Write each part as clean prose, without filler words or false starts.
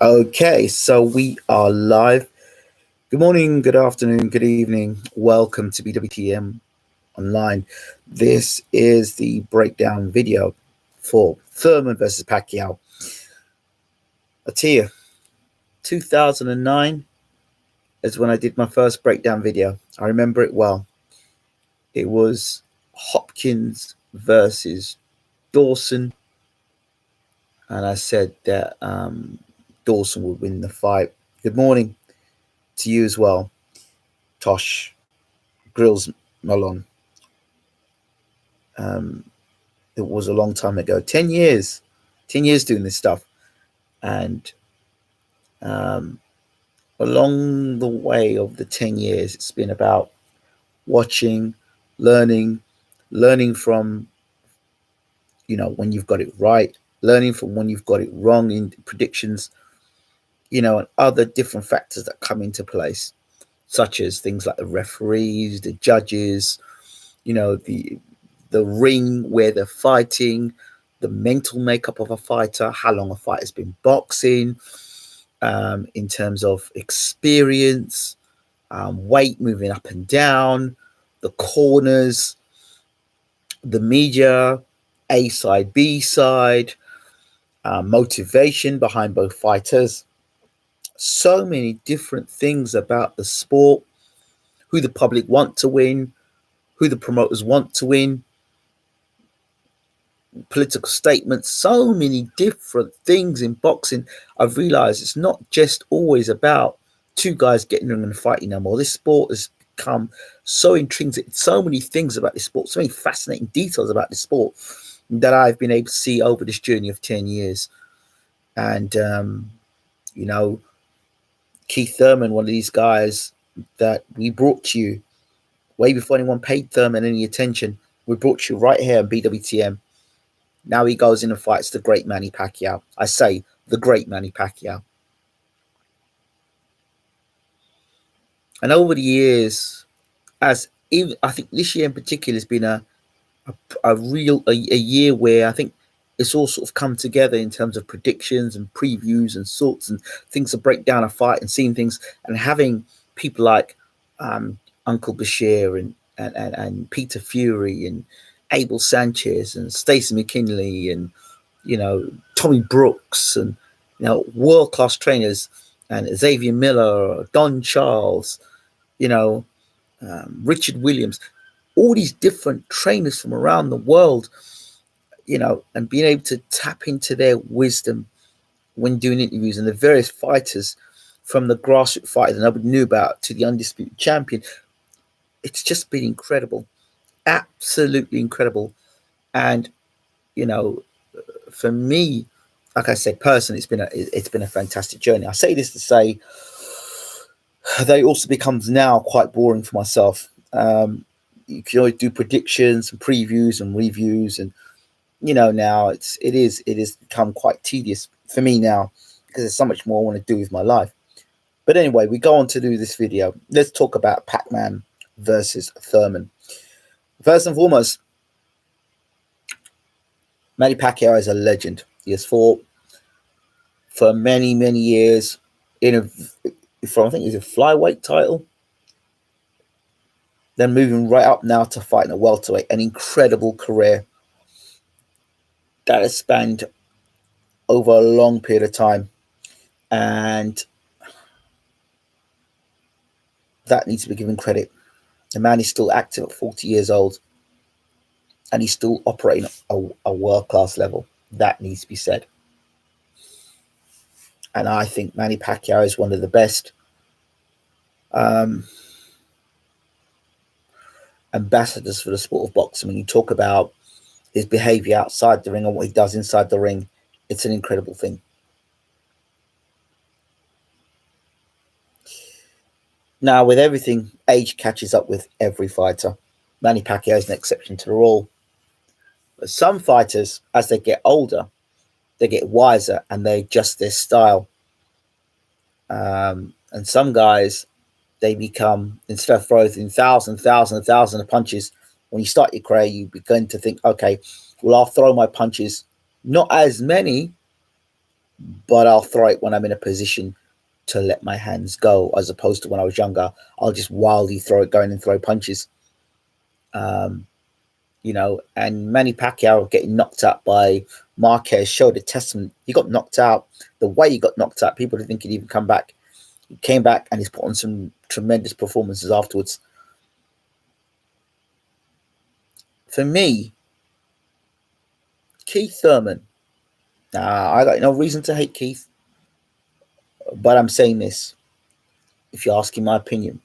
Okay, so we are live. Good morning, good afternoon, good evening. Welcome to BWTM Online. This is the breakdown video for Thurman versus Pacquiao. I tell you, 2009 is when I did my first breakdown video. I remember it well. It was Hopkins versus Dawson, and I said that Dawson would win the fight. Good morning to you as well, Tosh Grills Malone. It was a long time ago, 10 years doing this stuff. And along the way of the 10 years, it's been about watching, learning from, when you've got it right, learning from when you've got it wrong in predictions, and other different factors that come into place, such as things like the referees, the judges, the ring where they're fighting, the mental makeup of a fighter, how long a fighter's been boxing, in terms of experience, weight moving up and down, the corners, the media, A side, B side, motivation behind both fighters. So many different things about the sport, who the public want to win, who the promoters want to win, political statements, so many different things in boxing. I've realized it's not just always about two guys getting in and fighting no more. This sport has become so intrinsic, so many things about this sport, so many fascinating details about this sport that I've been able to see over this journey of 10 years. And Keith Thurman, one of these guys that we brought to you way before anyone paid Thurman any attention. We brought you right here on BWTM. Now he goes in and fights the great Manny Pacquiao. I say the great Manny Pacquiao. And over the years, I think this year in particular has been a year where I think it's all sort of come together in terms of predictions and previews and sorts and things to break down a fight and seeing things, and having people like Uncle Bashir and Peter Fury and Abel Sanchez and Stacey McKinley and Tommy Brooks and world-class trainers, and Xavier Miller, Don Charles, Richard Williams, all these different trainers from around the world, and being able to tap into their wisdom when doing interviews, and the various fighters from the grassroots fighters that nobody knew about to the undisputed champion. It's just been incredible, absolutely incredible. And for me, like I said, personally, it's been a fantastic journey. I say this to say that it also becomes now quite boring for myself. You can always do predictions and previews and reviews, and now it is become quite tedious for me now, because there's so much more I want to do with my life. But anyway, we go on to do this video. Let's talk about Pac-Man versus Thurman. First and foremost, Manny Pacquiao is a legend. He has fought for many, many years I think it's a flyweight title. Then moving right up now to fighting a welterweight. An incredible career that has spanned over a long period of time. And that needs to be given credit. The man is still active at 40 years old, and he's still operating at a world-class level. That needs to be said. And I think Manny Pacquiao is one of the best ambassadors for the sport of boxing. When you talk about his behavior outside the ring and what he does inside the ring, it's an incredible thing. Now, with everything, age catches up with every fighter. Manny Pacquiao is an exception to the rule. But some fighters, as they get older, they get wiser and they adjust their style. And some guys, they become, instead of throwing thousands of punches, when you start your career, you begin to think, okay, well, I'll throw my punches, not as many, but I'll throw it when I'm in a position to let my hands go, as opposed to when I was younger. I'll just wildly throw it, going and throw punches. Um, and Manny Pacquiao getting knocked out by Marquez showed a testament. He got knocked out. The way he got knocked out, people didn't think he'd even come back. He came back and he's put on some tremendous performances afterwards. For me, Keith Thurman. I got no reason to hate Keith, but I'm saying this. If you're asking my opinion,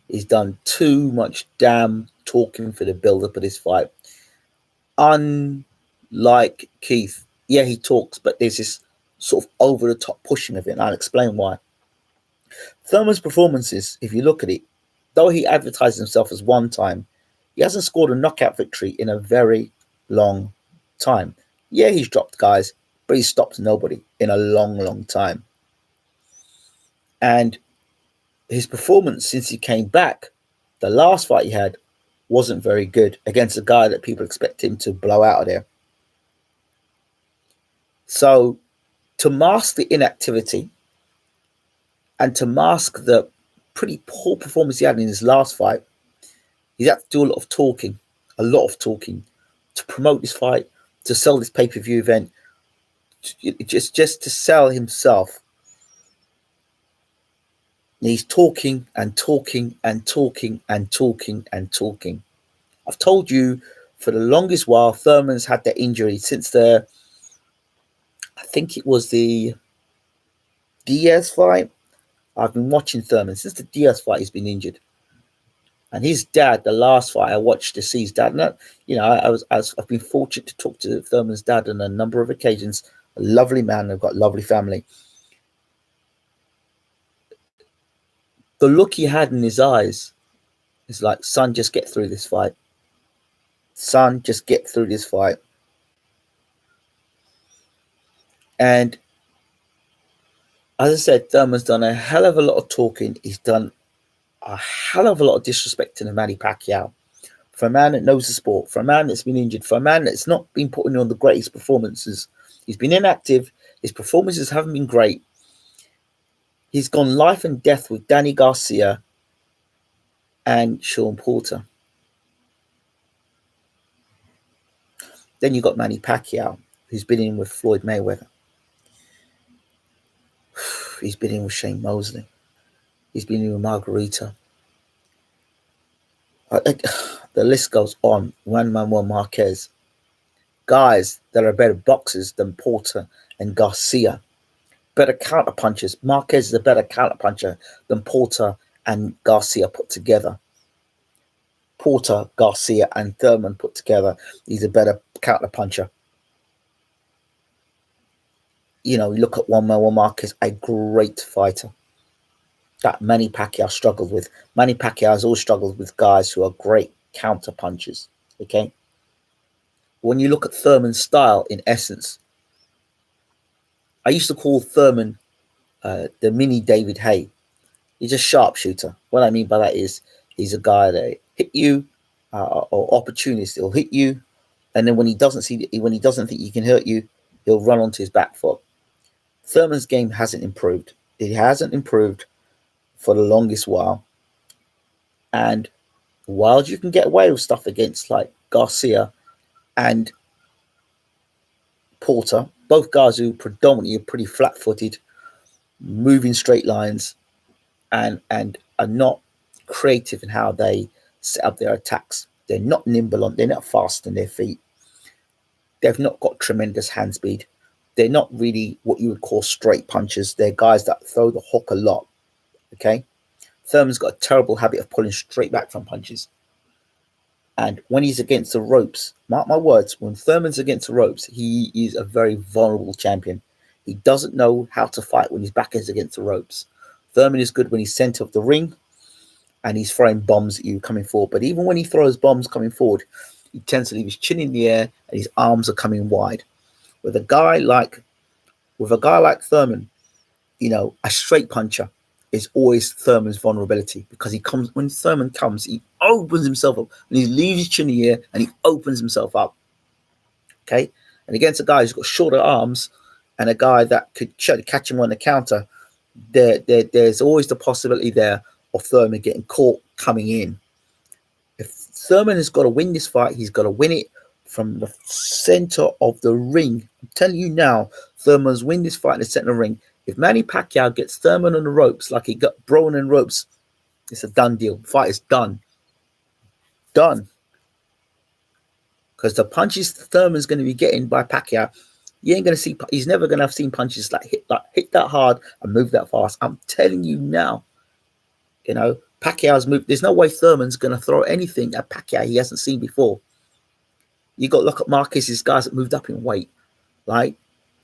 he's done too much damn talking for the build-up of this fight. Unlike Keith, yeah, he talks, but there's this sort of over-the-top pushing of it, and I'll explain why. Thurman's performances, if you look at it, though he advertised himself as one time, he hasn't scored a knockout victory in a very long time. Yeah, he's dropped guys, but he's stopped nobody in a long, long time. And his performance since he came back, the last fight he had, wasn't very good against a guy that people expect him to blow out of there. So to mask the inactivity and to mask the pretty poor performance he had in his last fight, he's had to do a lot of talking to promote this fight, to sell this pay-per-view event, just to sell himself. He's talking and talking and talking and talking and talking. I've told you for the longest while, Thurman's had that injury since I think it was the Diaz fight. I've been watching Thurman since the Diaz fight. He's been injured, and his dad, the last fight I watched to see his dad. And I've been fortunate to talk to Thurman's dad on a number of occasions. A lovely man. They've got a lovely family. The look he had in his eyes is like, son, just get through this fight. Son, just get through this fight. And as I said, Thurman's done a hell of a lot of talking. He's done a hell of a lot of disrespecting of Manny Pacquiao. For a man that knows the sport, for a man that's been injured, for a man that's not been putting on the greatest performances. He's been inactive. His performances haven't been great. He's gone life and death with Danny Garcia and Sean Porter. Then you got Manny Pacquiao, who's been in with Floyd Mayweather. He's been in with Shane Mosley. He's been in with Margarita. The list goes on. Juan Manuel Marquez. Guys that are better boxers than Porter and Garcia. Better counter punchers. Marquez is a better counter puncher than Porter and Garcia put together. Porter, Garcia, and Thurman put together. He's a better counter puncher. You look at Juan Manuel Marquez, a great fighter that Manny Pacquiao struggled with. Manny Pacquiao has always struggled with guys who are great counter punchers. Okay. When you look at Thurman's style, in essence, I used to call Thurman the mini David Hay. He's a sharpshooter. What I mean by that is he's a guy that hit you or opportunist. He'll hit you, and then when he doesn't think he can hurt you, he'll run onto his back foot. Thurman's game hasn't improved. It hasn't improved for the longest while. And while you can get away with stuff against like Garcia and Porter, both guys who predominantly are pretty flat-footed, moving straight lines, and are not creative in how they set up their attacks. They're not nimble they're not fast on their feet. They've not got tremendous hand speed. They're not really what you would call straight punchers. They're guys that throw the hook a lot. Okay? Thurman's got a terrible habit of pulling straight back from punches. And when he's against the ropes, mark my words, when Thurman's against the ropes, he is a very vulnerable champion. He doesn't know how to fight when his back is against the ropes. Thurman is good when he's center of the ring and he's throwing bombs at you coming forward. But even when he throws bombs coming forward, he tends to leave his chin in the air and his arms are coming wide. With a guy like Thurman, a straight puncher is always Thurman's vulnerability, because when Thurman comes, he opens himself up and he leaves his chin in the air and he opens himself up. Okay? And against a guy who's got shorter arms and a guy that could catch him on the counter, there's always the possibility there of Thurman getting caught coming in. If Thurman has got to win this fight, he's got to win it from the center of the ring. I'm telling you now, Thurman's win this fight in the center of the ring. If Manny Pacquiao gets Thurman on the ropes like he got Brown on ropes, it's a done deal. The fight is done. Done. Because the punches Thurman's going to be getting by Pacquiao, you ain't going to see. He's never going to have seen punches hit that hard and move that fast. I'm telling you now. You know, Pacquiao's moved. There's no way Thurman's going to throw anything at Pacquiao he hasn't seen before. You got to look at Marquez's guys that moved up in weight, right?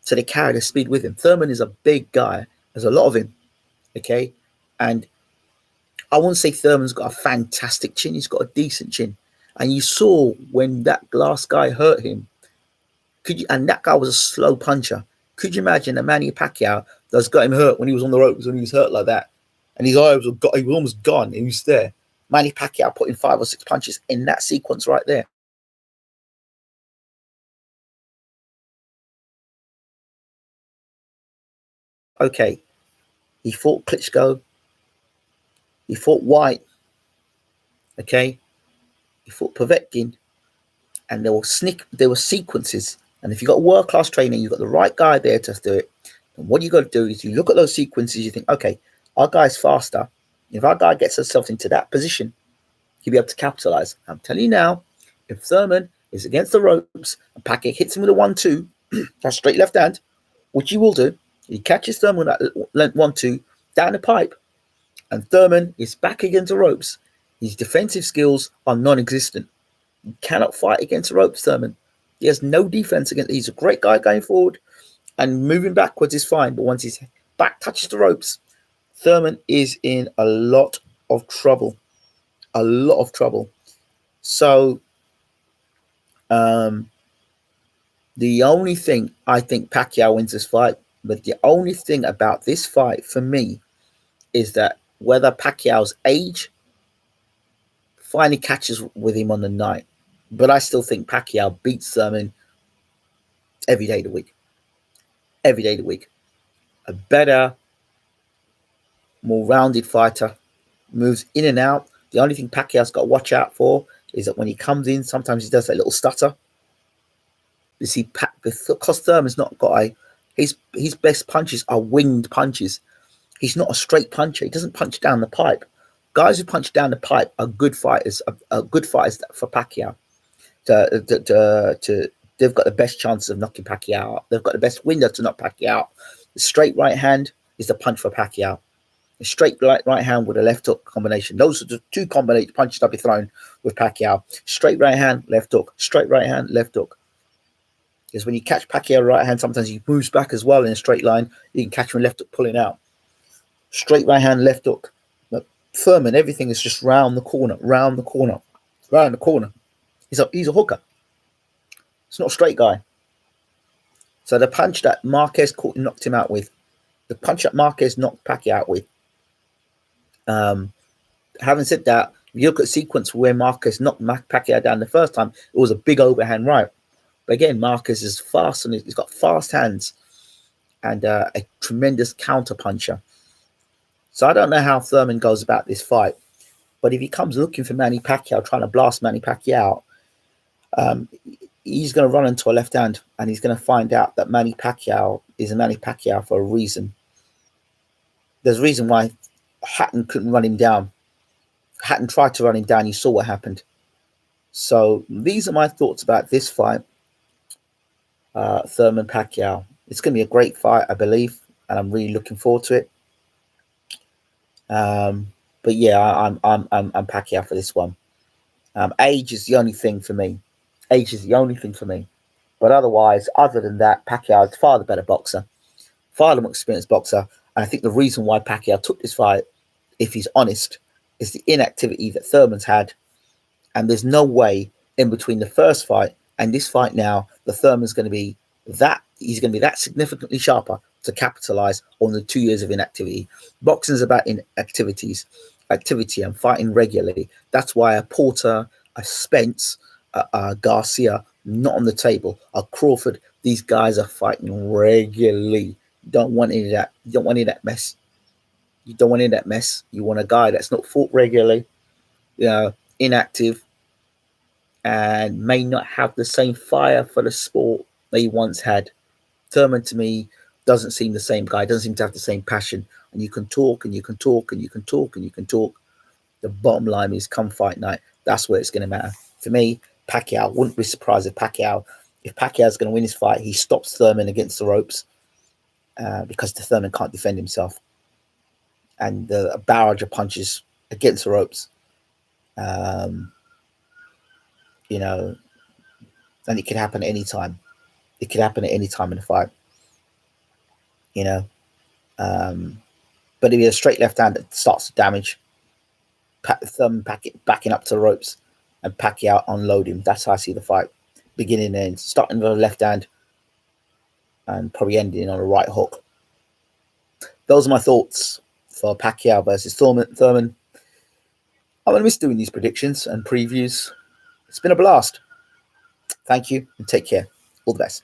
So they carry the speed with him. Thurman is a big guy. There's a lot of him, okay? And I wouldn't say Thurman's got a fantastic chin. He's got a decent chin. And you saw when that last guy hurt him, and that guy was a slow puncher. Could you imagine a Manny Pacquiao that's got him hurt when he was on the ropes, when he was hurt like that? And his eyes were he was almost gone. He was there. Manny Pacquiao putting 5 or 6 punches in that sequence right there. Okay, he fought Klitschko. He fought White. Okay, he fought Povetkin, and there were sequences. And if you got a world-class trainer, you've got the right guy there to do it. And what you got to do is you look at those sequences. You think, okay, our guy's faster. If our guy gets himself into that position, he'll be able to capitalize. I'm telling you now, if Thurman is against the ropes and Pacquiao hits him with a 1-2, that straight left hand, which he will do, he catches Thurman with that 1-2 down the pipe, and Thurman is back against the ropes. His defensive skills are non-existent. You cannot fight against the ropes, Thurman. He has no defense against. He's a great guy going forward, and moving backwards is fine. But once his back touches the ropes, Thurman is in a lot of trouble. A lot of trouble. So, the only thing I think Pacquiao wins this fight, but the only thing about this fight for me is that whether Pacquiao's age finally catches with him on the night. But I still think Pacquiao beats Thurman every day of the week. Every day of the week. A better, more rounded fighter. Moves in and out. The only thing Pacquiao's got to watch out for is that when he comes in, sometimes he does that little stutter. You see, because Thurman's not got his best punches are winged punches. He's not a straight puncher. He doesn't punch down the pipe. Guys who punch down the pipe are good fighters. Are good fighters for Pacquiao. They've got the best chances of knocking Pacquiao out. They've got the best window to knock Pacquiao out. The straight right hand is the punch for Pacquiao. The straight right hand with a left hook combination. Those are the two combination punches I'll be thrown with Pacquiao. Straight right hand, left hook. Straight right hand, left hook. Because when you catch Pacquiao right hand, sometimes he moves back as well in a straight line. You can catch him left hook pulling out. Straight right hand, left hook. But Thurman, everything is just round the corner, round the corner, round the corner. He's a hooker. It's not a straight guy. So the punch that Marquez knocked him out with, the punch that Marquez knocked Pacquiao out with. Having said that, if you look at the sequence where Marquez knocked Pacquiao down the first time, it was a big overhand right. But again, Marquez is fast and he's got fast hands and a tremendous counter puncher. So I don't know how Thurman goes about this fight, but if he comes looking for Manny Pacquiao, trying to blast Manny Pacquiao, he's going to run into a left hand, and he's going to find out that Manny Pacquiao is a Manny Pacquiao for a reason. There's a reason why Hatton couldn't run him down. Hatton tried to run him down. You saw what happened. So these are my thoughts about this fight, Thurman Pacquiao. It's going to be a great fight, I believe, and I'm really looking forward to it. But yeah, I'm Pacquiao for this one. Age is the only thing for me. Age is the only thing for me. But otherwise, other than that, Pacquiao is far the better boxer, far the more experienced boxer. And I think the reason why Pacquiao took this fight, if he's honest, is the inactivity that Thurman's had. And there's no way in between the first fight and this fight now, the Thurman's going to be he's going to be that significantly sharper to capitalize on the 2 years of inactivity. Boxing is about activity and fighting regularly. That's why a Porter, a Spence, Garcia, not on the table. Crawford, these guys are fighting regularly. You don't want any of that. You don't want any of that mess. You don't want any of that mess. You want a guy that's not fought regularly, inactive, and may not have the same fire for the sport that he once had. Thurman, to me, doesn't seem the same guy. Doesn't seem to have the same passion. And you can talk, and you can talk, and you can talk, and you can talk. The bottom line is, come fight night, that's where it's going to matter. For me, Pacquiao, wouldn't be surprised if Pacquiao's going to win his fight, he stops Thurman against the ropes, because the Thurman can't defend himself. And a barrage of punches against the ropes, you know, and it could happen at any time. It could happen at any time in the fight, you know. But if he has a straight left hand that starts to damage, Thurman backing up to the ropes and Pacquiao unload him. That's how I see the fight. Beginning and end. Starting with a left hand and probably ending on a right hook. Those are my thoughts for Pacquiao versus Thurman. I'm going to miss doing these predictions and previews. It's been a blast. Thank you and take care. All the best.